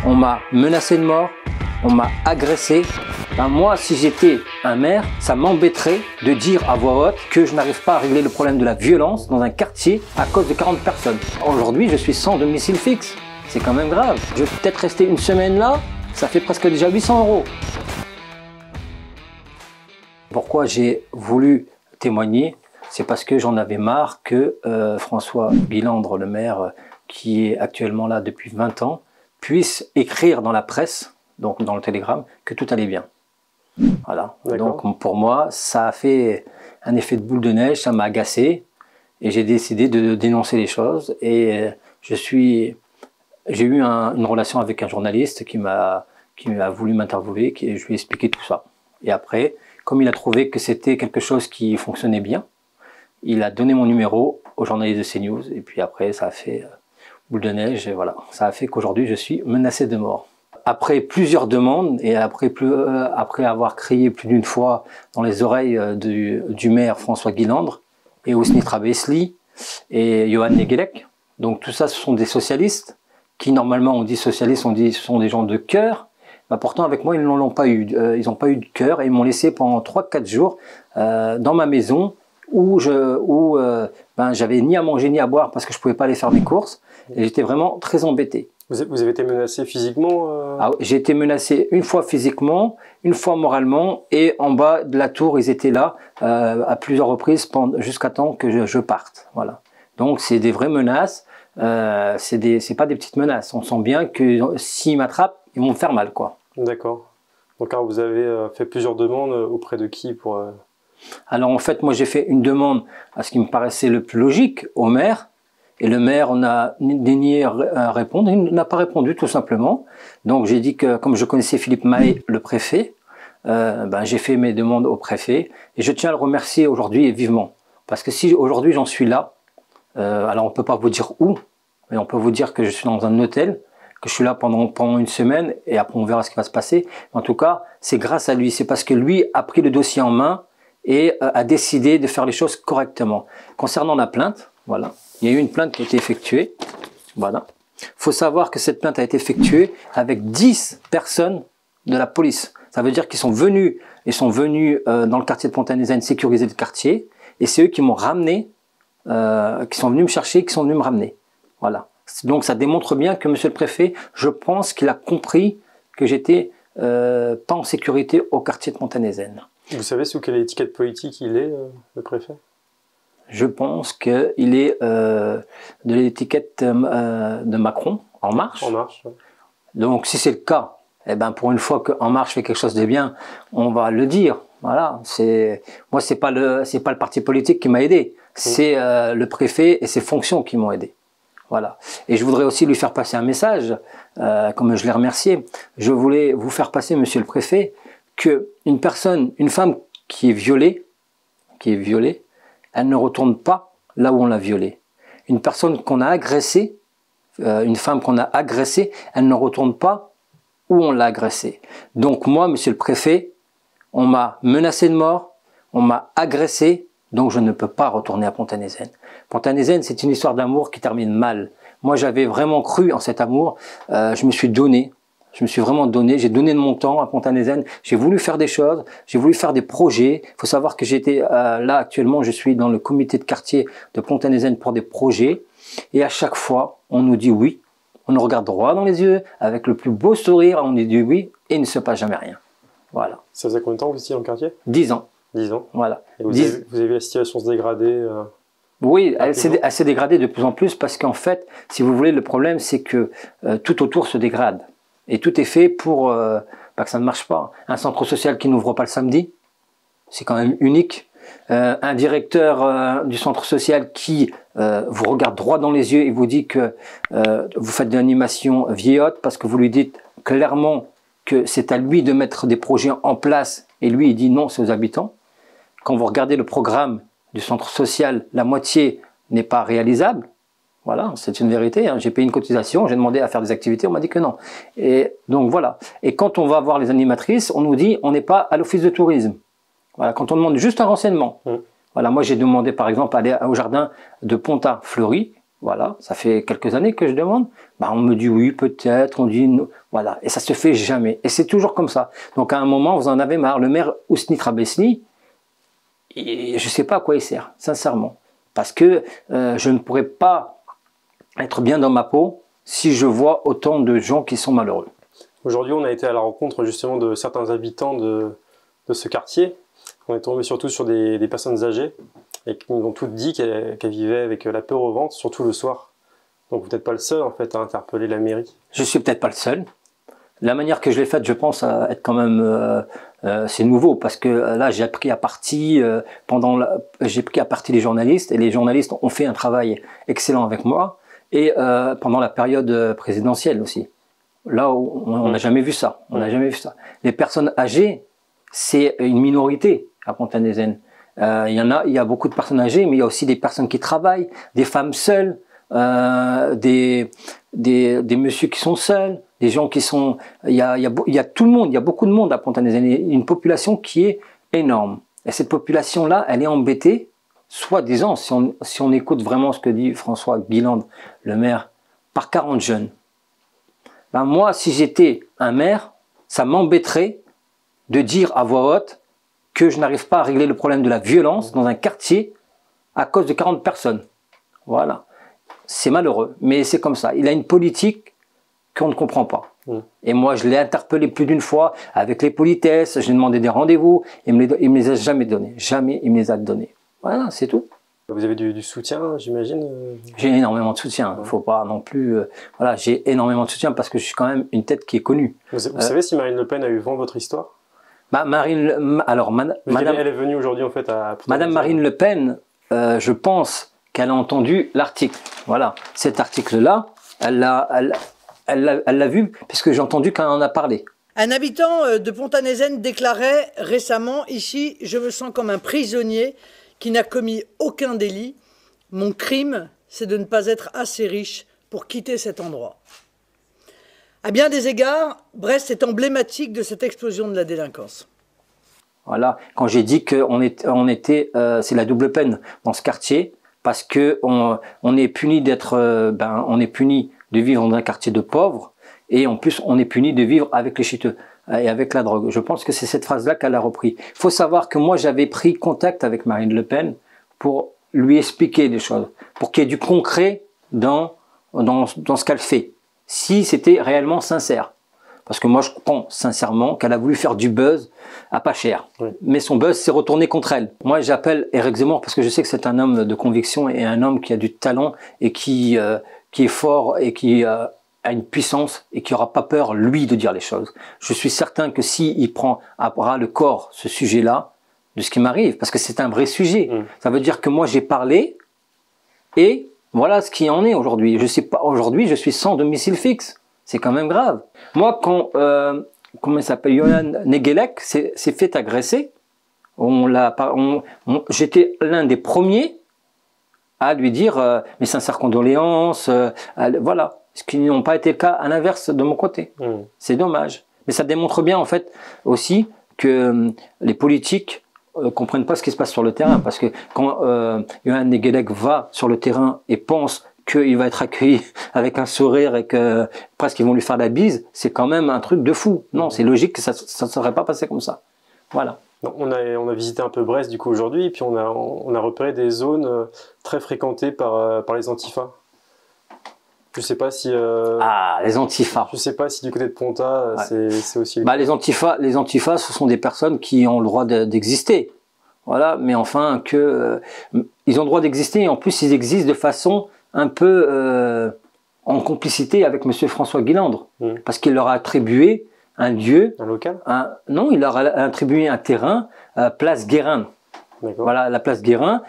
on m'a menacé de mort, on m'a agressé. Ben moi, si j'étais un maire, ça m'embêterait de dire à voix haute que je n'arrive pas à régler le problème de la violence dans un quartier à cause de 40 personnes. Aujourd'hui, je suis sans domicile fixe. C'est quand même grave. Je vais peut-être rester une semaine là, ça fait presque déjà 800 €. Pourquoi j'ai voulu témoigner? C'est parce que j'en avais marre que François Guilandre, le maire qui est actuellement là depuis 20 ans, puisse écrire dans la presse, donc dans le Télégramme, que tout allait bien. Voilà. Donc pour moi, ça a fait un effet de boule de neige, ça m'a agacé et j'ai décidé de dénoncer les choses. Et j'ai eu une relation avec un journaliste qui m'a voulu m'interviewer et je lui ai expliqué tout ça. Et après, comme il a trouvé que c'était quelque chose qui fonctionnait bien, il a donné mon numéro au journaliste de CNews et puis après ça a fait boule de neige et voilà, ça a fait qu'aujourd'hui je suis menacé de mort. Après plusieurs demandes et après avoir crié plus d'une fois dans les oreilles du maire François Guilandre et Ousni Trabesli et Johan Neguelec, donc tout ça ce sont des socialistes qui normalement on dit socialistes, on dit ce sont des gens de cœur. Bah pourtant avec moi ils n'en ont pas eu, ils n'ont pas eu de cœur et ils m'ont laissé pendant 3-4 jours dans ma maison où j'avais ni à manger ni à boire parce que je pouvais pas aller faire mes courses et j'étais vraiment très embêté. Vous avez été menacé physiquement J'ai été menacé une fois physiquement, une fois moralement et en bas de la tour ils étaient là à plusieurs reprises jusqu'à temps que je parte. Voilà. Donc c'est des vraies menaces, c'est pas des petites menaces. On sent bien que s'ils m'attrapent ils vont me faire mal quoi. D'accord. Donc alors, vous avez fait plusieurs demandes auprès de qui pour Alors en fait, moi j'ai fait une demande à ce qui me paraissait le plus logique au maire, et le maire on a dénié à répondre, il n'a pas répondu tout simplement. Donc j'ai dit que comme je connaissais Philippe Mahé, le préfet, j'ai fait mes demandes au préfet, et je tiens à le remercier aujourd'hui et vivement. Parce que si aujourd'hui j'en suis là, alors on ne peut pas vous dire où, mais on peut vous dire que je suis dans un hôtel, que je suis là pendant une semaine, et après on verra ce qui va se passer. En tout cas, c'est grâce à lui, c'est parce que lui a pris le dossier en main, et a décidé de faire les choses correctement. Concernant la plainte, voilà, il y a eu une plainte qui a été effectuée. Voilà. Il faut savoir que cette plainte a été effectuée avec 10 personnes de la police. Ça veut dire qu'ils sont venus dans le quartier de Pont-à-Nézène sécuriser le quartier, et c'est eux qui m'ont ramené, qui sont venus me chercher, qui sont venus me ramener. Voilà. Donc ça démontre bien que monsieur le préfet, je pense qu'il a compris que j'étais pas en sécurité au quartier de Pont-à-Nézène. Vous savez sous quelle étiquette politique il est, le préfet? Je pense qu'il est de l'étiquette de Macron, En Marche. En Marche, ouais. Donc si c'est le cas, eh ben pour une fois que En Marche fait quelque chose de bien, on va le dire. Voilà. Moi c'est pas le parti politique qui m'a aidé, c'est le préfet et ses fonctions qui m'ont aidé. Voilà. Et je voudrais aussi lui faire passer un message, comme je l'ai remercié. Je voulais vous faire passer, monsieur le préfet, que une femme qui est violée, elle ne retourne pas là où on l'a violée. Une personne qu'on a agressée, une femme qu'on a agressée, elle ne retourne pas où on l'a agressée. Donc moi, monsieur le préfet, on m'a menacé de mort, on m'a agressé, donc je ne peux pas retourner à Pont-à-Nézène. Pont-à-Nézène, c'est une histoire d'amour qui termine mal. Moi, j'avais vraiment cru en cet amour, je me suis donné. Je me suis vraiment donné, j'ai donné de mon temps à Pont-à-Nézène, j'ai voulu faire des choses, j'ai voulu faire des projets. Il faut savoir que j'étais là actuellement, je suis dans le comité de quartier de Pont-à-Nézène pour des projets. Et à chaque fois, on nous dit oui, on nous regarde droit dans les yeux, avec le plus beau sourire, on nous dit oui, et il ne se passe jamais rien. Voilà. Ça faisait combien de temps que vous étiez dans le quartier? 10 ans. 10 ans. Voilà. Et vous avez vu la situation se dégrader Oui, elle s'est dégradée de plus en plus parce qu'en fait, si vous voulez, le problème c'est que tout autour se dégrade. Et tout est fait pour que ça ne marche pas. Un centre social qui n'ouvre pas le samedi, c'est quand même unique. Un directeur du centre social qui vous regarde droit dans les yeux et vous dit que vous faites de l'animation vieillotte parce que vous lui dites clairement que c'est à lui de mettre des projets en place et lui il dit non, c'est aux habitants. Quand vous regardez le programme du centre social, la moitié n'est pas réalisable. Voilà, c'est une vérité. Hein. J'ai payé une cotisation, j'ai demandé à faire des activités, on m'a dit que non. Et donc voilà. Et quand on va voir les animatrices, on nous dit on n'est pas à l'office de tourisme. Voilà, quand on demande juste un renseignement. Voilà, moi j'ai demandé par exemple à aller au jardin de Ponta-Fleury. Voilà, ça fait quelques années que je demande. Bah, on me dit oui, peut-être, on dit non. Voilà, et ça se fait jamais. Et c'est toujours comme ça. Donc à un moment, vous en avez marre. Le maire Ousni Trabesni, je ne sais pas à quoi il sert, sincèrement. Parce que je ne pourrais pas être bien dans ma peau si je vois autant de gens qui sont malheureux. Aujourd'hui, on a été à la rencontre justement de certains habitants de ce quartier. On est tombé surtout sur des personnes âgées et qui nous ont toutes dit qu'elles vivaient avec la peur au ventre, surtout le soir. Donc vous n'êtes pas le seul en fait à interpeller la mairie. Je suis peut-être pas le seul. La manière que je l'ai faite, je pense, à être quand même, c'est nouveau parce que là, j'ai pris à partie j'ai pris à partie les journalistes et les journalistes ont fait un travail excellent avec moi et pendant la période présidentielle aussi. Là, on n'a jamais vu ça. On n'a jamais vu ça. Les personnes âgées, c'est une minorité à Pont-à-Nezen. Il y a beaucoup de personnes âgées, mais il y a aussi des personnes qui travaillent, des femmes seules, des messieurs qui sont seuls, des gens qui sont... Il y a tout le monde, il y a beaucoup de monde à Pont-à-Nezen. Il y a une population qui est énorme. Et cette population-là, elle est embêtée, soi-disant, si on écoute vraiment ce que dit François Guilandre, le maire, par 40 jeunes. Ben moi, si j'étais un maire, ça m'embêterait de dire à voix haute que je n'arrive pas à régler le problème de la violence dans un quartier à cause de 40 personnes. Voilà. C'est malheureux, mais c'est comme ça. Il a une politique qu'on ne comprend pas. Et moi, je l'ai interpellé plus d'une fois avec les politesses, j'ai demandé des rendez-vous, il me les a jamais donnés. Jamais il me les a donnés. Voilà, c'est tout. Vous avez du soutien, j'imagine? J'ai énormément de soutien. Il ne faut pas non plus... voilà, j'ai énormément de soutien parce que je suis quand même une tête qui est connue. Vous savez si Marine Le Pen a eu vent de votre histoire? Bah, madame, elle est venue aujourd'hui en fait à... Madame Marine Le Pen, je pense qu'elle a entendu l'article. Voilà, cet article-là, elle l'a vu puisque j'ai entendu qu'elle en a parlé. Un habitant de Pont-à-Nezen déclarait récemment, ici, je me sens comme un prisonnier qui n'a commis aucun délit. Mon crime, c'est de ne pas être assez riche pour quitter cet endroit. À bien des égards, Brest est emblématique de cette explosion de la délinquance. Voilà, quand j'ai dit qu'on était, c'est la double peine dans ce quartier, parce que on est puni on est puni de vivre dans un quartier de pauvres, et en plus on est puni de vivre avec les chiteux et avec la drogue. Je pense que c'est cette phrase-là qu'elle a repris. Il faut savoir que moi j'avais pris contact avec Marine Le Pen pour lui expliquer des choses, pour qu'il y ait du concret dans ce qu'elle fait, si c'était réellement sincère. Parce que moi je pense sincèrement qu'elle a voulu faire du buzz à pas cher. Oui. Mais son buzz s'est retourné contre elle. Moi j'appelle Éric Zemmour parce que je sais que c'est un homme de conviction et un homme qui a du talent et qui est fort et qui a une puissance et qui n'aura pas peur, lui, de dire les choses. Je suis certain que s'il prend à bras le corps ce sujet-là, de ce qui m'arrive, parce que c'est un vrai sujet, ça veut dire que moi j'ai parlé et voilà ce qui en est aujourd'hui. Je sais pas, aujourd'hui je suis sans domicile fixe. C'est quand même grave. Moi, quand, comment il s'appelle, Yohan Negelec s'est fait agresser, j'étais l'un des premiers à lui dire mes sincères condoléances, voilà. Ce qui n'ont pas été le cas à l'inverse de mon côté. C'est dommage. Mais ça démontre bien, en fait, aussi que les politiques comprennent pas ce qui se passe sur le terrain. Parce que quand Yohan Negelec va sur le terrain et pense qu'il va être accueilli avec un sourire et que presque ils vont lui faire la bise, c'est quand même un truc de fou. Non, c'est logique que ça ne serait pas passé comme ça. Voilà. On a visité un peu Brest du coup aujourd'hui, et puis on a repéré des zones très fréquentées par les antifas. Je sais pas si... les antifas. Je sais pas si du côté de Ponta, c'est aussi... les antifas, ce sont des personnes qui ont le droit d'exister. Voilà, mais enfin, ils ont le droit d'exister, et en plus, ils existent de façon un peu en complicité avec M. François Guilandre, parce qu'il leur a attribué un lieu... Un local? Non, il leur a attribué un terrain, place Guérin. Voilà, la place Guérin,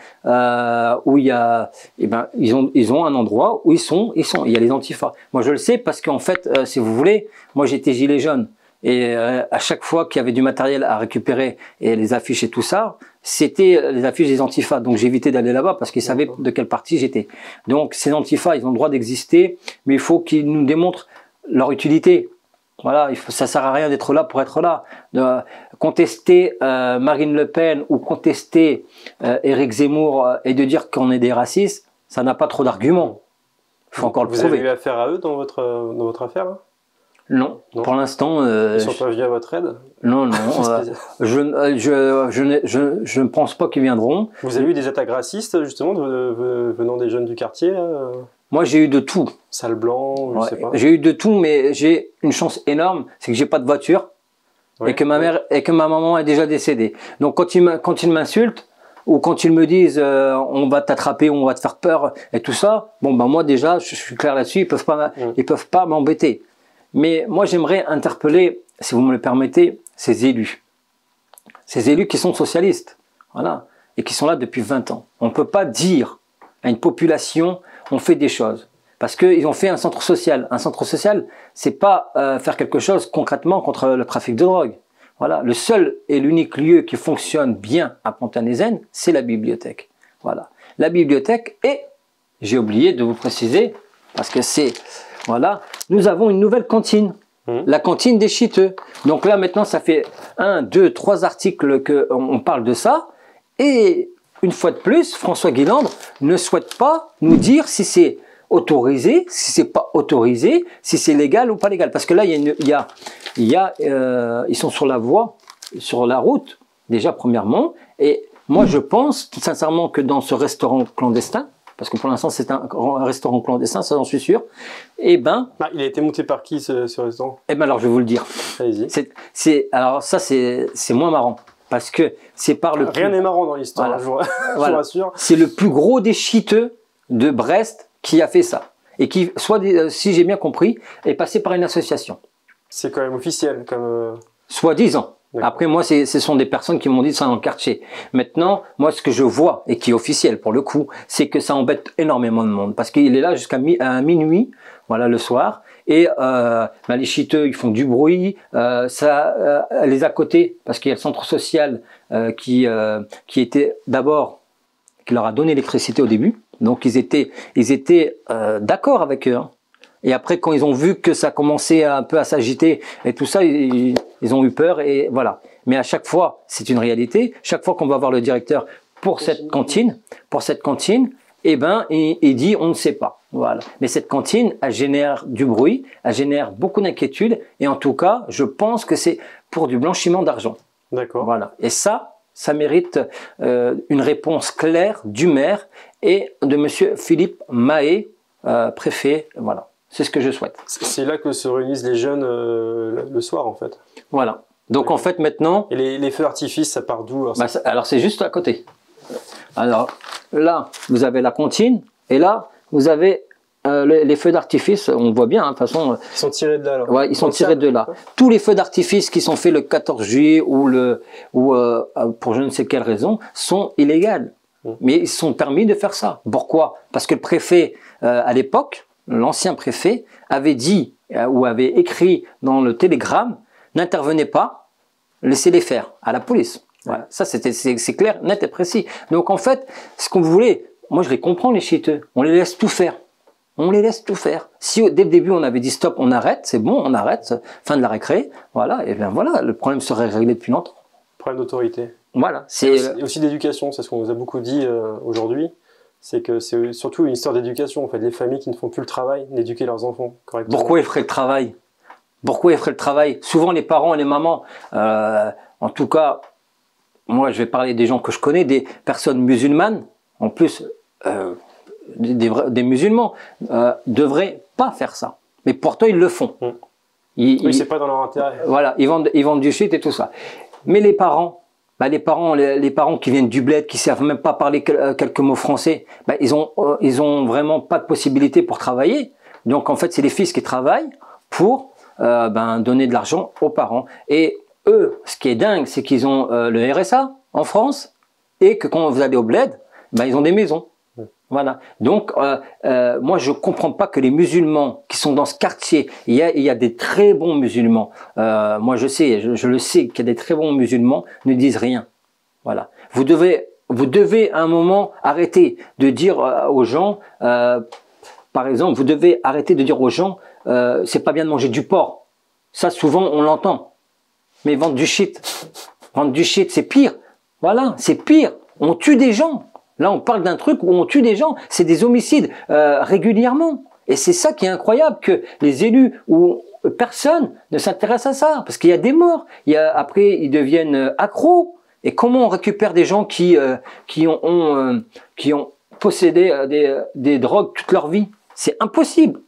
où il y a, ils ont un endroit où il y a les antifas. Moi, je le sais parce qu'en fait, si vous voulez, moi j'étais gilet jaune. Et à chaque fois qu'il y avait du matériel à récupérer et les affiches et tout ça, c'était les affiches des antifas. Donc j'évitais d'aller là-bas parce qu'ils savaient de quelle partie j'étais. Donc ces antifas, ils ont le droit d'exister, mais il faut qu'ils nous démontrent leur utilité. Voilà, ça sert à rien d'être là pour être là. Contester Marine Le Pen ou contester Éric Zemmour et de dire qu'on est des racistes, ça n'a pas trop d'arguments. Il faut encore le Vous prouver. avez eu affaire à eux dans votre affaire là? Non, Non. pour l'instant... Ils sont pas venus à votre aide? Non, non, je ne pense pas qu'ils viendront. Vous avez eu des attaques racistes, justement, venant des jeunes du quartier là? Moi, j'ai eu de tout. Sale blanc, je Ouais, sais pas. j'ai eu de tout, mais j'ai une chance énorme, c'est que j'ai pas de voiture Ouais, et que ma mère et que ma maman est déjà décédée. Donc quand ils m'insultent ou quand ils me disent on va t'attraper, on va te faire peur et tout ça, bon ben moi déjà je suis clair là-dessus, ils peuvent pas m'embêter. Mais moi j'aimerais interpeller, si vous me le permettez, ces élus qui sont socialistes, voilà, et qui sont là depuis 20 ans. On ne peut pas dire à une population on fait des choses. Parce qu'ils ont fait un centre social. Un centre social, c'est pas faire quelque chose concrètement contre le trafic de drogue. Voilà. Le seul et l'unique lieu qui fonctionne bien à Pont-à-Nézenne, c'est la bibliothèque. Voilà. La bibliothèque et, j'ai oublié de vous préciser, parce que c'est, voilà, nous avons une nouvelle cantine. La cantine des chiteux. Donc là, maintenant, ça fait 1, 2, 3 articles qu'on parle de ça. Et une fois de plus, François Guilandre ne souhaite pas nous dire si c'est autorisé, si c'est pas autorisé, si c'est légal ou pas légal. Parce que là, ils sont sur la voie, sur la route, déjà premièrement. Et moi, je pense sincèrement que dans ce restaurant clandestin, parce que pour l'instant, c'est un restaurant clandestin, ça j'en suis sûr, eh ben... il a été monté par qui ce restaurant? Eh ben alors, je vais vous le dire. Allez-y. Alors ça, c'est moins marrant. Parce que c'est par le... Rien n'est marrant dans l'histoire, voilà. je vous rassure. C'est le plus gros des chiteux de Brest qui a fait ça. Et qui, si j'ai bien compris, est passé par une association. C'est quand même officiel, comme... Soi-disant. Après, moi, ce sont des personnes qui m'ont dit ça dans le quartier. Maintenant, moi, ce que je vois, et qui est officiel pour le coup, c'est que ça embête énormément de monde. Parce qu'il est là jusqu'à minuit, voilà, le soir. Et les chiteux, ils font du bruit. Les à côté, parce qu'il y a le centre social qui était d'abord, qui leur a donné l'électricité au début. Donc, ils étaient d'accord avec eux. Hein. Et après, quand ils ont vu que ça commençait un peu à s'agiter et tout ça, ils ont eu peur et voilà. Mais à chaque fois, c'est une réalité. Chaque fois qu'on va voir le directeur pour cette cantine, eh ben, il dit on ne sait pas. Voilà. Mais cette cantine, elle génère du bruit, elle génère beaucoup d'inquiétudes et en tout cas, je pense que c'est pour du blanchiment d'argent. D'accord. Voilà. Et ça mérite une réponse claire du maire et de monsieur Philippe Mahé, préfet. Voilà. C'est ce que je souhaite. C'est là que se réunissent les jeunes le soir, en fait. Voilà. Donc, en fait, maintenant... Et les feux d'artifice, ça part d'où? Alors, c'est juste à côté. Alors, là, vous avez la cantine. Et là, vous avez les feux d'artifice. On voit bien, hein, de toute façon... Ils sont tirés de là, alors. Ouais, ils sont tirés de là. Tous les feux d'artifice qui sont faits le 14 juillet ou pour je ne sais quelle raison, sont illégaux. Mais ils sont permis de faire ça. Pourquoi? Parce que le préfet, à l'époque... L'ancien préfet avait dit ou avait écrit dans le télégramme n'intervenez pas, laissez-les faire à la police. Voilà. Ça, c'est clair, net et précis. Donc en fait, ce qu'on voulait, moi je les comprends les chiteux, on les laisse tout faire. On les laisse tout faire. Si dès le début on avait dit stop, on arrête, c'est bon, on arrête, fin de la récré, voilà, et bien voilà, le problème serait réglé depuis longtemps. Problème d'autorité. Voilà. Et aussi d'éducation, c'est ce qu'on nous a beaucoup dit aujourd'hui. C'est que c'est surtout une histoire d'éducation, en fait, les familles qui ne font plus le travail d'éduquer leurs enfants correctement. Pourquoi ils feraient le travail? Pourquoi ils feraient le travail? Souvent les parents et les mamans, en tout cas, moi je vais parler des gens que je connais, des personnes musulmanes, en plus des musulmans, devraient pas faire ça. Mais pourtant ils le font. Oui, c'est pas dans leur intérêt. Voilà, ils vendent du shit et tout ça. Mais les parents, les parents qui viennent du bled, qui savent même pas parler quelques mots français, ils ont vraiment pas de possibilité pour travailler. Donc en fait, c'est les fils qui travaillent pour donner de l'argent aux parents. Et eux, ce qui est dingue, c'est qu'ils ont le RSA en France et que quand vous allez au bled, ils ont des maisons. Voilà. Donc, moi, je comprends pas que les musulmans qui sont dans ce quartier, il y a des très bons musulmans. Moi, je le sais qu'il y a des très bons musulmans, ne disent rien. Voilà. Vous devez à un moment arrêter de dire aux gens, par exemple, vous devez arrêter de dire aux gens, c'est pas bien de manger du porc. Ça, souvent, on l'entend. Mais vendre du shit, c'est pire. Voilà, c'est pire. On tue des gens. Là, on parle d'un truc où on tue des gens. C'est des homicides régulièrement. Et c'est ça qui est incroyable, que les élus ou personne ne s'intéresse à ça, parce qu'il y a des morts. Après, ils deviennent accros. Et comment on récupère des gens qui ont possédé des drogues toute leur vie? C'est impossible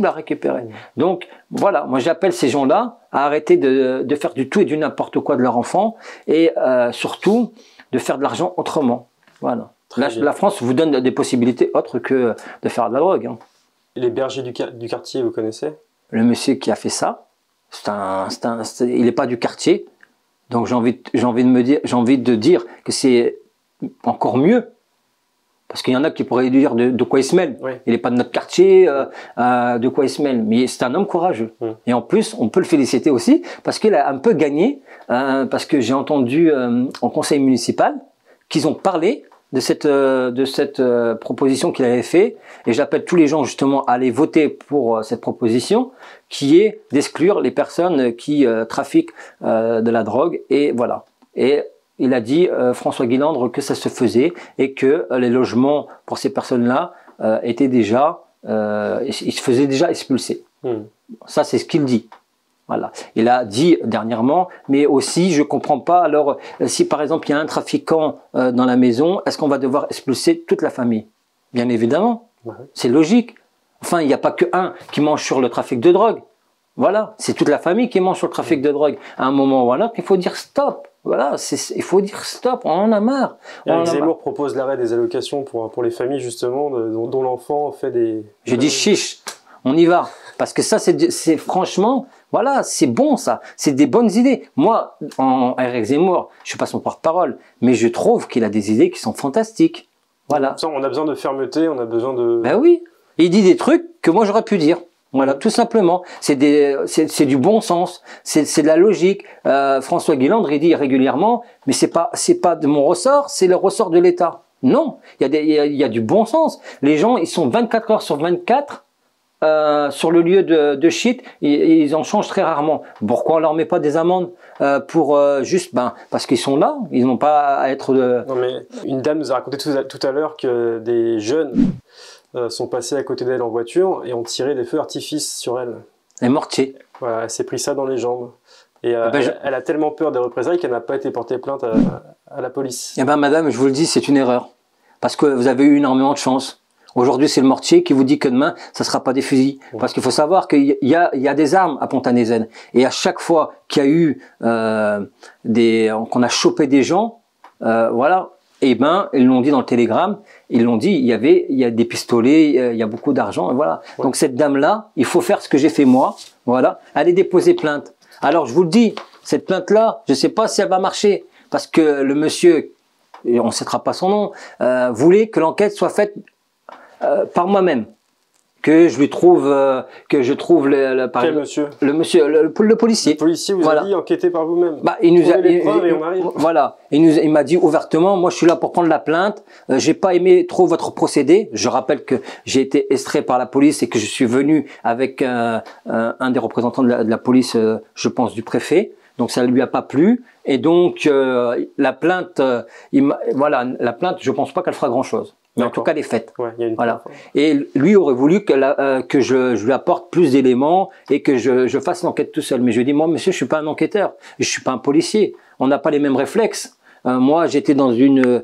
à récupérer. Donc voilà, moi j'appelle ces gens-là à arrêter de faire du tout et du n'importe quoi de leur enfant, et surtout de faire de l'argent autrement. Voilà. La France vous donne des possibilités autres que de faire de la drogue. Hein. Les bergers du quartier, vous connaissez? Le monsieur qui a fait ça, il n'est pas du quartier, donc j'ai envie de dire que c'est encore mieux. Parce qu'il y en a qui pourraient lui dire de quoi il se mêle. Oui. Il n'est pas de notre quartier, de quoi il se mêle. Mais c'est un homme courageux. Et en plus, on peut le féliciter aussi, parce qu'il a un peu gagné, parce que j'ai entendu en conseil municipal qu'ils ont parlé de cette proposition qu'il avait fait. Et j'appelle tous les gens justement à aller voter pour cette proposition, qui est d'exclure les personnes qui trafiquent de la drogue. Et voilà. Et il a dit, François Guilandre, que ça se faisait et que les logements pour ces personnes-là étaient déjà, ils se faisaient déjà expulser. Ça, c'est ce qu'il dit. Voilà. Il a dit dernièrement, mais aussi, je comprends pas, alors, si par exemple, il y a un trafiquant dans la maison, est-ce qu'on va devoir expulser toute la famille? Bien évidemment. C'est logique. Enfin, il n'y a pas que un qui mange sur le trafic de drogue. Voilà. C'est toute la famille qui mange sur le trafic de drogue. À un moment ou à un autre, il faut dire stop. Voilà, il faut dire stop, on en a marre. Eric Zemmour propose l'arrêt des allocations pour les familles justement dont l'enfant fait des... Je dis chiche, on y va. Parce que ça, c'est franchement, voilà, c'est bon ça. C'est des bonnes idées. Moi, Eric Zemmour, je suis pas son porte-parole, mais je trouve qu'il a des idées qui sont fantastiques. Voilà. On a besoin de fermeté, on a besoin de... Ben oui, il dit des trucs que moi j'aurais pu dire. Voilà, tout simplement. C'est du bon sens, c'est de la logique. François Guilandre, il dit régulièrement, mais c'est pas de mon ressort, c'est le ressort de l'État. Non, il y a du bon sens. Les gens, ils sont 24 heures sur 24 sur le lieu de shit, ils en changent très rarement. Pourquoi on leur met pas des amendes pour juste, parce qu'ils sont là, ils n'ont pas à être... Non mais une dame nous a raconté tout à l'heure que des jeunes sont passés à côté d'elle en voiture et ont tiré des feux d'artifice sur elle. Elle est mortier. Voilà, elle s'est pris ça dans les jambes. Et elle a tellement peur des représailles qu'elle n'a pas été portée plainte à la police. Eh bien madame, je vous le dis, c'est une erreur. Parce que vous avez eu énormément de chance. Aujourd'hui, c'est le mortier qui vous dit que demain, ça ne sera pas des fusils. Parce qu'il faut savoir qu'il y a des armes à Pont-à-Nézen. Et à chaque fois qu'il y a eu qu'on a chopé des gens, voilà, eh ben, ils l'ont dit dans le télégramme, ils l'ont dit, il y a des pistolets, il y a beaucoup d'argent, et voilà. Ouais. Donc cette dame-là, il faut faire ce que j'ai fait moi, voilà, aller déposer plainte. Alors je vous le dis, cette plainte-là, je ne sais pas si elle va marcher, parce que le monsieur, et on ne citera pas son nom, voulait que l'enquête soit faite par moi-même. Que je lui trouve, Quel monsieur? Le policier. Le policier vous a dit enquêter par vous-même. Il nous a, voilà. Il m'a dit ouvertement, moi je suis là pour prendre la plainte. J'ai pas aimé trop votre procédé. Je rappelle que j'ai été extrait par la police et que je suis venu avec un des représentants de la police, je pense du préfet. Donc ça ne lui a pas plu. Et donc la plainte, la plainte, je pense pas qu'elle fera grand-chose. Mais en tout cas, les faits. Ouais, y a une voilà. Et lui aurait voulu que je lui apporte plus d'éléments et que je fasse l'enquête tout seul. Mais je lui ai dit, moi, monsieur, je suis pas un enquêteur. Je suis pas un policier. On n'a pas les mêmes réflexes. Moi, j'étais dans une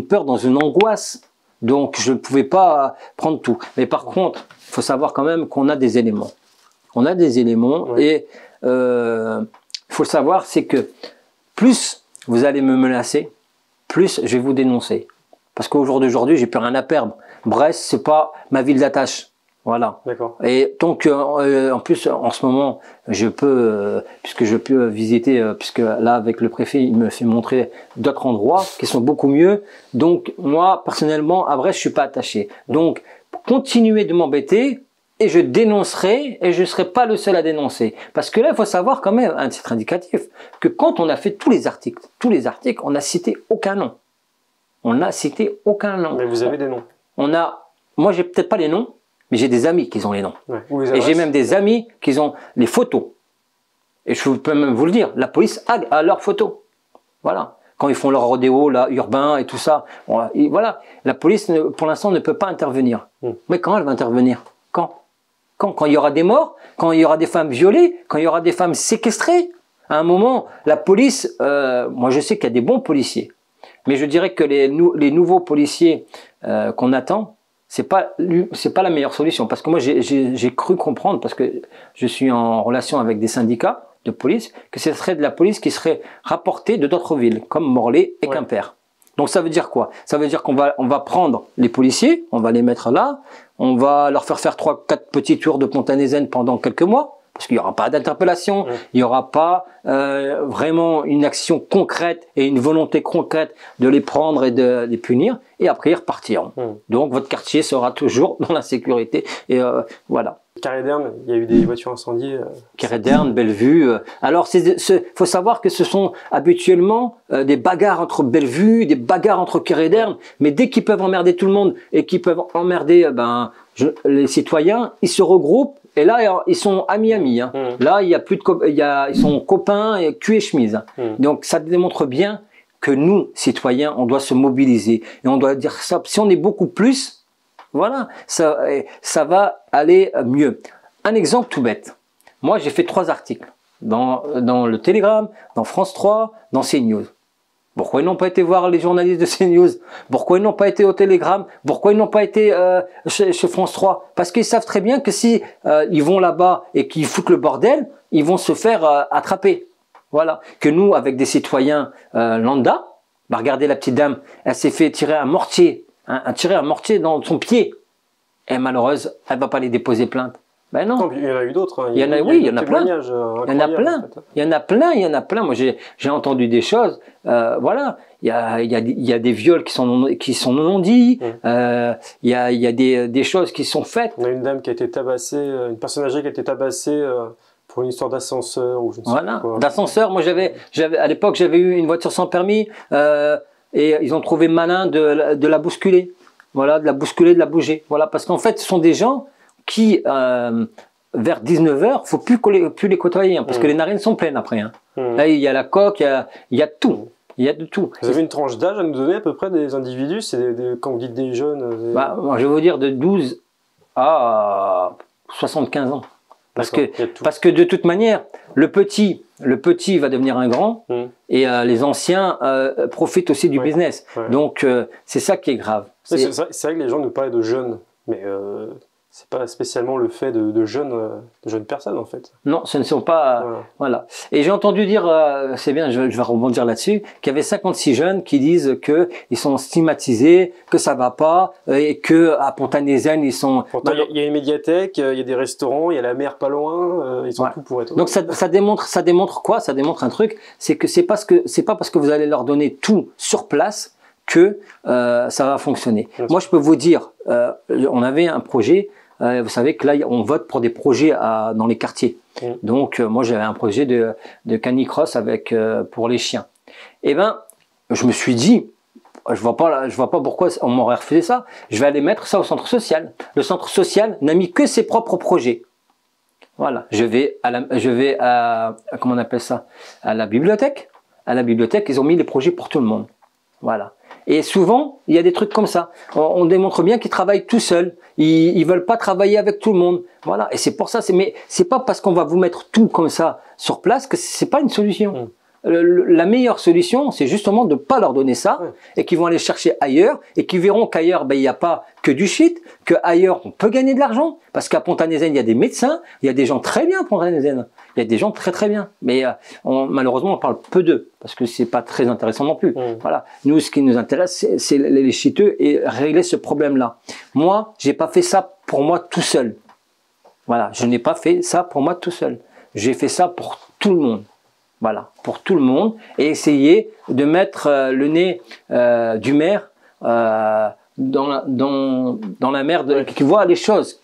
peur, dans une angoisse. Donc, je ne pouvais pas prendre tout. Mais par contre, il faut savoir quand même qu'on a des éléments. On a des éléments. Ouais. Et il faut savoir, c'est que plus vous allez me menacer, plus je vais vous dénoncer. Parce qu'au jour d'aujourd'hui, j'ai plus rien à perdre. Brest, c'est pas ma ville d'attache. Voilà. D'accord. Et donc, en plus, en ce moment, je peux, puisque je peux visiter, puisque là, avec le préfet, il me fait montrer d'autres endroits qui sont beaucoup mieux. Donc, moi, personnellement, à Brest, je suis pas attaché. Donc, continuez de m'embêter et je dénoncerai et je serai pas le seul à dénoncer. Parce que là, il faut savoir quand même, un titre indicatif, que quand on a fait tous les articles, on n'a cité aucun nom. On n'a cité aucun nom. Mais vous avez des noms. Moi, j'ai peut-être pas les noms, mais j'ai des amis qui ont les noms. Ouais. Et j'ai même des amis qui ont les photos. Et je peux même vous le dire, la police a leurs photos. Voilà. quand ils font leur rodéo là, urbain et tout ça. Et voilà, la police, pour l'instant, ne peut pas intervenir. Mais quand elle va intervenir? Quand il y aura des morts, quand il y aura des femmes violées, quand il y aura des femmes séquestrées. À un moment, la police, moi je sais qu'il y a des bons policiers, mais je dirais que les nouveaux policiers qu'on attend, c'est pas la meilleure solution. Parce que moi j'ai cru comprendre, parce que je suis en relation avec des syndicats de police, que ce serait de la police qui serait rapportée de d'autres villes, comme Morlaix et Quimper. Donc ça veut dire quoi? Ça veut dire qu'on va prendre les policiers, on va les mettre là, on va leur faire 3-4 petits tours de Pont-à-Nézen pendant quelques mois, parce qu'il n'y aura pas d'interpellation, il n'y aura pas vraiment une action concrète et une volonté concrète de les prendre et de les punir, et après ils repartiront. Donc votre quartier sera toujours dans la sécurité, et voilà. Carré d'Erne, il y a eu des voitures incendiées. Carré d'Erne, Bellevue. Alors, faut savoir que ce sont habituellement des bagarres entre Bellevue, des bagarres entre Carré d'Erne, mais dès qu'ils peuvent emmerder tout le monde et qu'ils peuvent emmerder les citoyens, ils se regroupent et là ils sont amis. Hein. Là, il y a plus de ils sont copains et cul et chemise. Donc, ça démontre bien que nous, citoyens, on doit se mobiliser et on doit dire ça. Si on est beaucoup plus, voilà, ça va aller mieux. Un exemple tout bête. Moi, j'ai fait 3 articles dans le Télégramme, dans France 3, dans CNews. Pourquoi ils n'ont pas été voir les journalistes de CNews? Pourquoi ils n'ont pas été au Télégramme? Pourquoi ils n'ont pas été chez France 3? Parce qu'ils savent très bien que si ils vont là-bas et qu'ils foutent le bordel, ils vont se faire attraper. Voilà. Que nous, avec des citoyens lambda, regardez la petite dame, elle s'est fait tirer un mortier. Tirer un mortier dans son pied. Et malheureuse, elle ne va pas les déposer plainte. Ben non. Il y en a eu d'autres. Il y en a plein. Il y en a plein. Moi, j'ai entendu des choses. Voilà. Il y a des viols qui sont non dits. Il y a des choses qui sont faites. On a une dame qui a été tabassée, une personne âgée qui a été tabassée pour une histoire d'ascenseur ou je ne sais pas quoi. D'ascenseur. Moi, à l'époque, j'avais eu une voiture sans permis. Et ils ont trouvé malin de la bousculer. Voilà, de la bousculer, de la bouger. Voilà, parce qu'en fait, ce sont des gens qui, vers 19h, faut plus les côtoyer, hein, parce que les narines sont pleines après. Hein. Là, il y a la coque, il y a tout. Il y a de tout. Vous avez une tranche d'âge à nous donner à peu près des individus? Quand vous dites des jeunes Moi, je vais vous dire de 12 à 75 ans. Parce que de toute manière, le petit va devenir un grand et les anciens profitent aussi du business. Donc c'est ça qui est grave. C'est vrai que les gens nous parlent de jeunes, mais c'est pas spécialement le fait de jeunes personnes en fait. Non, ce ne sont pas. Voilà. Et j'ai entendu dire, c'est bien, je vais rebondir là-dessus, qu'il y avait 56 jeunes qui disent que ils sont stigmatisés, que ça va pas, et que à Pont-à-Nézen ils sont. Pourtant, il y a une médiathèque, il y a des restaurants, il y a la mer pas loin, ils sont tout pour être. Donc ça démontre quoi? Ça démontre un truc, c'est que c'est pas parce que vous allez leur donner tout sur place que ça va fonctionner. Moi, je peux vous dire, on avait un projet. Vous savez que là, on vote pour des projets dans les quartiers. Donc, moi, j'avais un projet de canicross pour les chiens. Eh ben, je me suis dit, je vois pas pourquoi on m'aurait refusé ça. Je vais aller mettre ça au centre social. Le centre social n'a mis que ses propres projets. Voilà. Je vais à comment on appelle ça? À la bibliothèque. À la bibliothèque, ils ont mis les projets pour tout le monde. Voilà. Et souvent, il y a des trucs comme ça. On démontre bien qu'ils travaillent tout seuls. Ils veulent pas travailler avec tout le monde. Voilà. Et c'est pour ça. Mais c'est pas parce qu'on va vous mettre tout comme ça sur place que c'est pas une solution. La meilleure solution, c'est justement de ne pas leur donner ça et qu'ils vont aller chercher ailleurs et qu'ils verront qu'ailleurs, il n'y a pas que du shit, qu'ailleurs, on peut gagner de l'argent. Parce qu'à Pont-à-Nézen, il y a des médecins, il y a des gens très bien à Pont-à-Nézen. Il y a des gens très très bien. Mais malheureusement, on parle peu d'eux parce que c'est pas très intéressant non plus. Voilà. Nous, ce qui nous intéresse, c'est les chiteux et régler ce problème-là. Moi, j'ai pas fait ça pour moi tout seul. Voilà. Je n'ai pas fait ça pour moi tout seul. J'ai fait ça pour tout le monde. Voilà, pour tout le monde, et essayer de mettre le nez du maire dans la mer, qui voit les choses,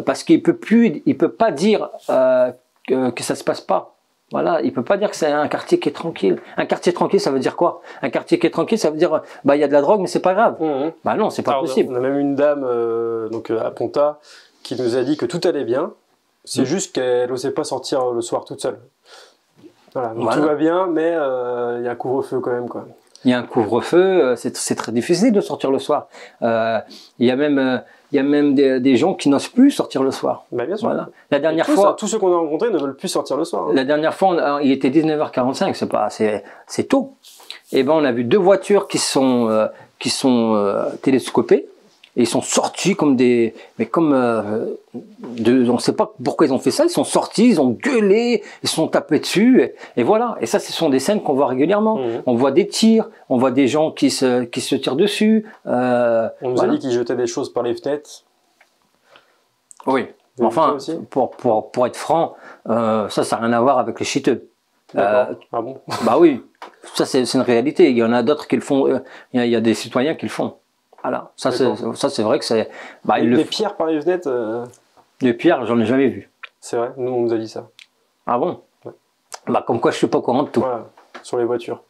parce qu'il peut pas dire que ça se passe pas. Voilà, il peut pas dire que c'est un quartier qui est tranquille. Un quartier tranquille, ça veut dire quoi? Un quartier qui est tranquille, ça veut dire il y a de la drogue, mais c'est pas grave. Bah non, c'est pas possible. On a même une dame à Ponta qui nous a dit que tout allait bien, c'est juste qu'elle n'osait pas sortir le soir toute seule. Voilà, donc Voilà. tout va bien, mais il y a un couvre-feu quand même, quoi. Il y a un couvre-feu, c'est très difficile de sortir le soir. Il y a même des gens qui n'osent plus sortir le soir. Bah, bien sûr. Voilà. La dernière tous, fois, tous ceux qu'on a rencontrés ne veulent plus sortir le soir. Hein. la dernière fois, il était 19h45, c'est tôt. Et ben on a vu 2 voitures qui sont télescopées. Et ils sont sortis comme des, mais comme on ne sait pas pourquoi ils ont fait ça. Ils sont sortis, ils ont gueulé, ils se sont tapés dessus, et voilà. Et ça, ce sont des scènes qu'on voit régulièrement. On voit des tirs, on voit des gens qui se tirent dessus. On nous a dit qu'ils jetaient des choses par les fenêtres. Oui. Vous Enfin, aussi pour être franc, ça n'a rien à voir avec les chiteux. Ah bon. Bah oui, ça c'est une réalité. Il y en a d'autres qui le font. Il y a des citoyens qui le font. Voilà, ça c'est vrai que c'est. Bah, les pierres par les fenêtres. Les pierres, j'en ai jamais vu. C'est vrai, nous on nous a dit ça. Ah bon? Ouais. Bah comme quoi je suis pas au courant de tout. Voilà, sur les voitures.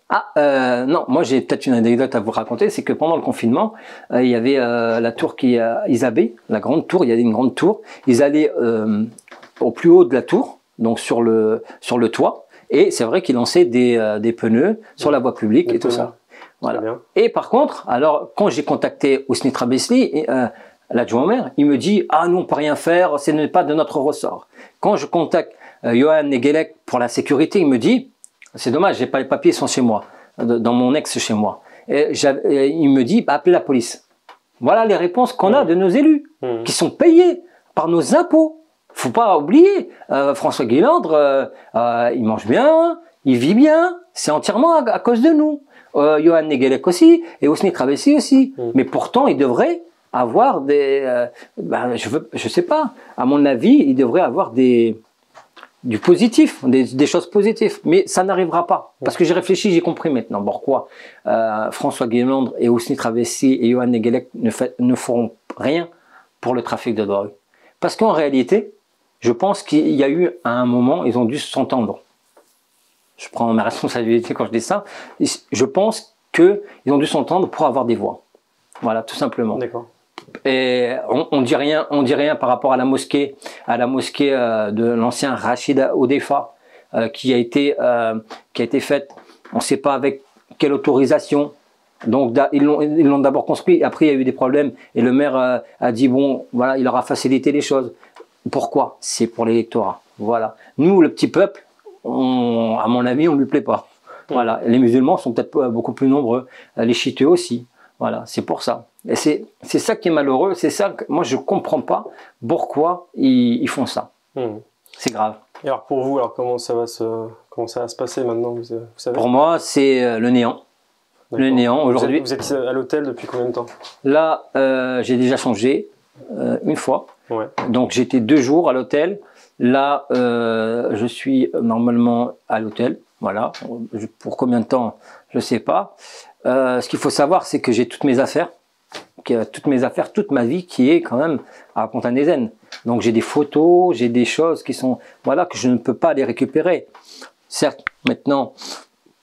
Ah non, moi j'ai peut-être une anecdote à vous raconter, c'est que pendant le confinement, il y avait la tour qui Isabée, la grande tour, il y avait une grande tour. Ils allaient au plus haut de la tour, donc sur le toit, et c'est vrai qu'ils lançaient des pneus sur la voie publique et tout ça. Voilà. Et par contre, alors quand j'ai contacté Ousni Trabesli, l'adjoint au maire, il me dit ah nous on peut rien faire, ce n'est pas de notre ressort. Quand je contacte Johan Negelec pour la sécurité, il me dit c'est dommage, j'ai pas les papiers, ils sont chez moi, dans mon ex chez moi. Et il me dit bah, appelez la police. Voilà les réponses qu'on a de nos élus, qui sont payés par nos impôts. Faut pas oublier, François Guilandre, il mange bien, il vit bien, c'est entièrement à cause de nous. Johan Negelec aussi, et Ousni Trabesli aussi. Mais pourtant, il devrait avoir des... je sais pas, à mon avis, il devrait avoir du positif, des choses positives. Mais ça n'arrivera pas. Parce que j'ai réfléchi, j'ai compris maintenant pourquoi François Guilandre et Ousni Trabesli et Johan Negelec ne feront rien pour le trafic de drogue. Parce qu'en réalité, je pense qu'il y a eu, à un moment, ils ont dû s'entendre. Je prends ma responsabilité quand je dis ça. Je pense qu'ils ont dû s'entendre pour avoir des voix. Voilà, tout simplement. D'accord. Et on dit rien par rapport à la mosquée de l'ancien Rachid Odefa qui a été faite. On ne sait pas avec quelle autorisation. Donc ils l'ont d'abord construit. Après il y a eu des problèmes et le maire a dit bon voilà il aura facilité les choses. Pourquoi? C'est pour l'électorat. Voilà. Nous le petit peuple. À mon avis, on lui plaît pas. Voilà. Les musulmans sont peut-être beaucoup plus nombreux, les chiites aussi. Voilà, c'est pour ça. Et c'est ça qui est malheureux. C'est ça que moi je comprends pas pourquoi ils font ça. C'est grave. Et alors pour vous, alors comment ça va se passer maintenant, vous savez? Pour moi, c'est le néant. Le néant aujourd'hui. Vous êtes à l'hôtel depuis combien de temps? Là, j'ai déjà changé une fois. Ouais. Donc j'étais 2 jours à l'hôtel. Là, je suis normalement à l'hôtel. Voilà. Pour combien de temps, je ne sais pas. Ce qu'il faut savoir, c'est que j'ai toutes mes affaires, toute ma vie qui est quand même à Pont-à-Nézen. Donc j'ai des photos, j'ai des choses qui sont, voilà, que je ne peux pas les récupérer. Certes, maintenant,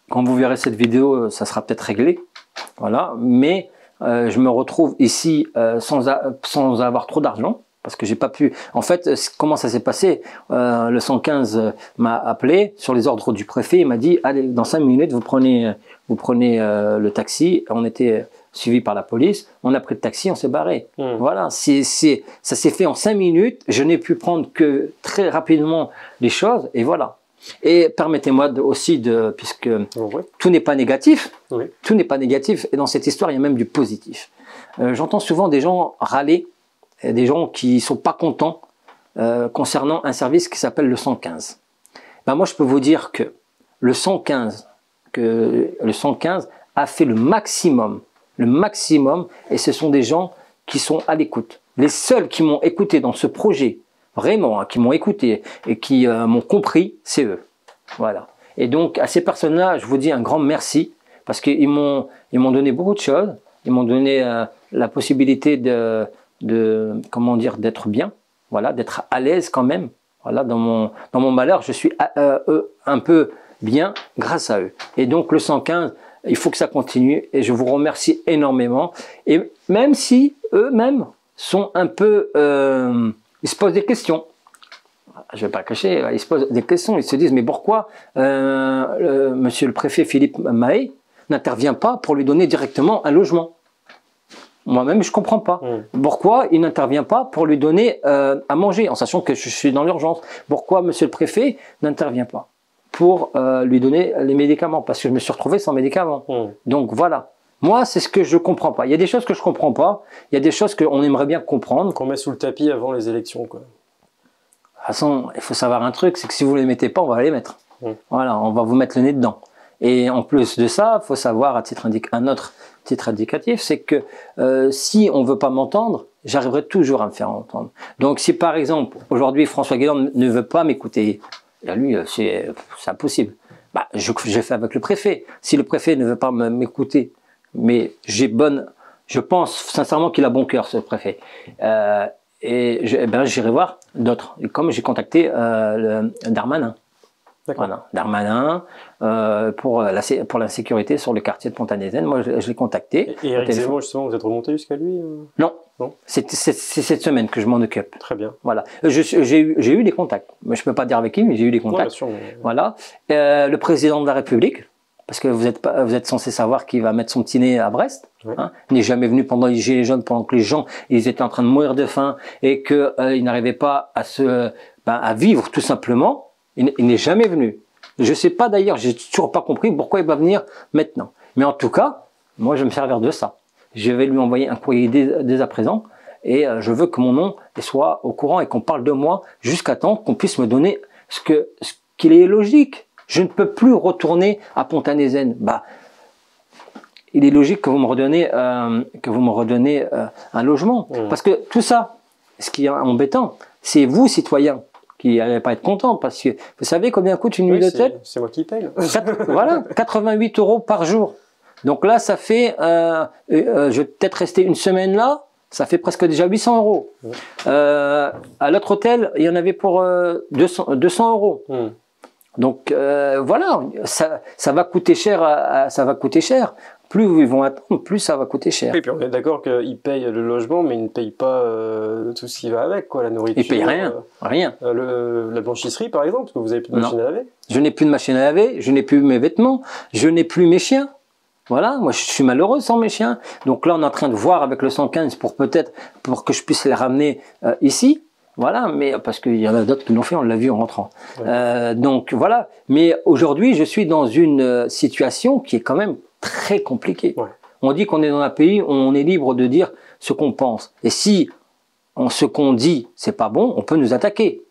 quand vous verrez cette vidéo, ça sera peut-être réglé. Voilà. Mais je me retrouve ici sans avoir trop d'argent. Parce que j'ai pas pu. En fait, comment ça s'est passé? Le 115 m'a appelé sur les ordres du préfet. Il m'a dit allez, dans 5 minutes, vous prenez le taxi. On était suivi par la police. On a pris le taxi, on s'est barré. Voilà, ça s'est fait en 5 minutes. Je n'ai pu prendre que très rapidement les choses. Et voilà. Et permettez-moi aussi puisque tout n'est pas négatif. Tout n'est pas négatif. Et dans cette histoire, il y a même du positif. J'entends souvent des gens râler. Des gens qui ne sont pas contents concernant un service qui s'appelle le 115. Ben moi, je peux vous dire que le 115 a fait le maximum, et ce sont des gens qui sont à l'écoute. Les seuls qui m'ont écouté dans ce projet, vraiment, hein, qui m'ont écouté et qui m'ont compris, c'est eux. Voilà. Et donc, à ces personnes-là, je vous dis un grand merci, parce qu'ils m'ont donné beaucoup de choses. Ils m'ont donné la possibilité comment dire, d'être bien, voilà, d'être à l'aise quand même. Voilà, dans mon malheur, je suis un peu bien grâce à eux. Et donc le 115, il faut que ça continue et je vous remercie énormément. Et même si eux-mêmes sont un peu, ils se posent des questions. je ne vais pas cacher, ils se posent des questions, ils se disent mais pourquoi monsieur le préfet Philippe Mahé n'intervient pas pour lui donner directement un logement? Moi-même, je ne comprends pas. Pourquoi il n'intervient pas pour lui donner à manger, en sachant que je suis dans l'urgence? Pourquoi monsieur le préfet n'intervient pas pour lui donner les médicaments? Parce que je me suis retrouvé sans médicaments. Donc voilà. Moi, c'est ce que je ne comprends pas. Il y a des choses que je ne comprends pas. Il y a des choses qu'on aimerait bien comprendre. Qu'on met sous le tapis avant les élections, quoi. De toute façon, il faut savoir un truc, c'est que si vous ne les mettez pas, on va les mettre. Voilà, on va vous mettre le nez dedans. Et en plus de ça, il faut savoir un autre titre indicatif, c'est que si on ne veut pas m'entendre, j'arriverai toujours à me faire entendre. Donc si par exemple, aujourd'hui, François Guéland ne veut pas m'écouter, lui, c'est impossible. Bah, je fais avec le préfet. Si le préfet ne veut pas m'écouter, mais je pense sincèrement qu'il a bon cœur, ce préfet. Et j'irai voir d'autres. Comme j'ai contacté Darmanin. Voilà, Darmanin pour la sécurité sur le quartier de Pontanezen. Moi, je l'ai contacté. Et Éric Zemmour, justement, vous êtes remonté jusqu'à lui Non. C'est cette semaine que je m'en occupe. Très bien. Voilà. J'ai eu des contacts. Mais je ne peux pas dire avec qui, mais j'ai eu des contacts. Bien sûr, mais... Voilà. Le président de la République, parce que vous êtes censé savoir qu'il va mettre son petit nez à Brest. Hein, il n'est jamais venu pendant les Gilets jaunes, pendant que les gens ils étaient en train de mourir de faim et qu'ils n'arrivaient pas à vivre tout simplement. Il n'est jamais venu. Je ne sais pas d'ailleurs, j'ai toujours pas compris pourquoi il va venir maintenant. Mais en tout cas, moi je vais me servir de ça. Je vais lui envoyer un courrier dès à présent et je veux que mon nom soit au courant et qu'on parle de moi jusqu'à temps qu'on puisse me donner ce qu'il est logique. Je ne peux plus retourner à Pontanezen. Bah, il est logique que vous me redonnez un logement. Parce que tout ça, ce qui est embêtant, c'est vous, citoyens, qui n'allez pas être contents. Parce que vous savez combien coûte une nuit d'hôtel? C'est moi qui paye. Voilà, 88 € par jour. Donc là, ça fait, je vais peut-être rester une semaine là, ça fait presque déjà 800 €. À l'autre hôtel, il y en avait pour 200 €. Donc voilà, ça va coûter cher, ça va coûter cher. Plus ils vont attendre, plus ça va coûter cher. Et puis on est d'accord qu'ils payent le logement, mais ils ne payent pas tout ce qui va avec, quoi, la nourriture. Ils payent rien, rien. La blanchisserie, par exemple, parce que vous n'avez plus de machine à laver. Je n'ai plus de machine à laver, je n'ai plus mes vêtements, je n'ai plus mes chiens. Voilà, moi je suis malheureux sans mes chiens. Donc là, on est en train de voir avec le 115 pour que je puisse les ramener ici. Voilà, mais parce qu'il y en a d'autres qui l'ont fait, on l'a vu en rentrant. Donc voilà, mais aujourd'hui, je suis dans une situation qui est quand même très compliquée. On dit qu'on est dans un pays où on est libre de dire ce qu'on pense. Et si ce qu'on dit, c'est pas bon, on peut nous attaquer.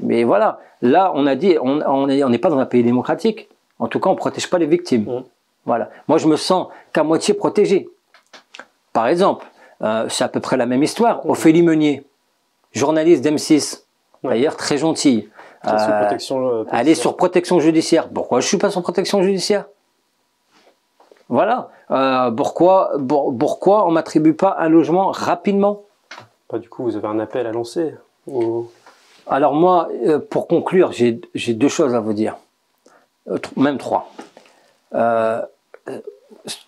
Mais voilà, là, on a dit, on n'est pas dans un pays démocratique. En tout cas, on ne protège pas les victimes. Voilà. Moi, je me sens qu'à moitié protégé. Par exemple, c'est à peu près la même histoire. Ophélie Meunier, journaliste d'M6, d'ailleurs très gentille. Elle est sur protection judiciaire. Pourquoi je ne suis pas sur protection judiciaire? Voilà. Pourquoi on ne m'attribue pas un logement rapidement? Du coup, vous avez un appel à lancer Alors moi, pour conclure, j'ai deux choses à vous dire. Même trois.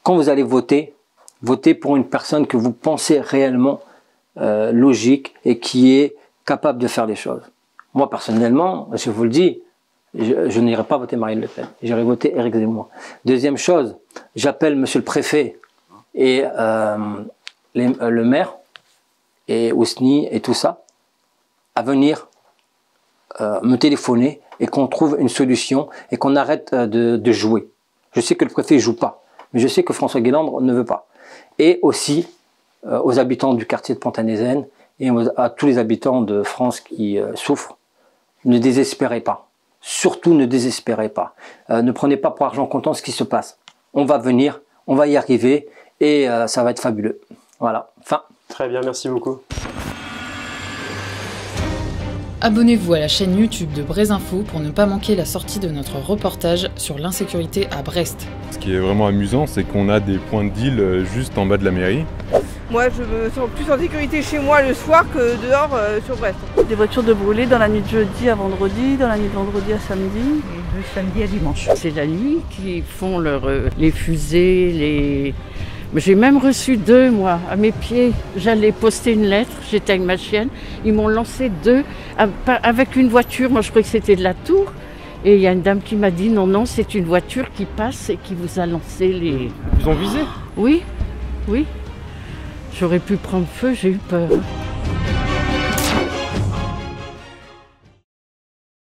Quand vous allez voter, votez pour une personne que vous pensez réellement logique et qui est capable de faire les choses. Moi, personnellement, je vous le dis, je n'irai pas voter Marine Le Pen. J'irai voter Éric Zemmour. Deuxième chose, j'appelle monsieur le préfet et le maire et Ousni et tout ça à venir me téléphoner et qu'on trouve une solution et qu'on arrête de jouer. Je sais que le préfet ne joue pas, mais je sais que François Guéland ne veut pas. Et aussi aux habitants du quartier de Pontanezen et à tous les habitants de France qui souffrent, ne désespérez pas. Surtout ne désespérez pas. Ne prenez pas pour argent comptant ce qui se passe. On va venir, on va y arriver et ça va être fabuleux. Voilà, fin. Très bien, merci beaucoup. Abonnez-vous à la chaîne YouTube de Brésinfo pour ne pas manquer la sortie de notre reportage sur l'insécurité à Brest. Ce qui est vraiment amusant, c'est qu'on a des points de deal juste en bas de la mairie. Moi, je me sens plus en sécurité chez moi le soir que dehors sur Brest. Des voitures de brûlées dans la nuit de jeudi à vendredi, dans la nuit de vendredi à samedi. Et de samedi à dimanche. C'est la nuit qu'ils font les fusées, Mais j'ai même reçu 2, moi, à mes pieds. J'allais poster une lettre, j'étais avec ma chienne. Ils m'ont lancé 2 avec une voiture. Moi, je croyais que c'était de la tour. Et il y a une dame qui m'a dit non, non, c'est une voiture qui passe et qui vous a lancé les... Ils ont visé? Oui, oui. J'aurais pu prendre feu, j'ai eu peur.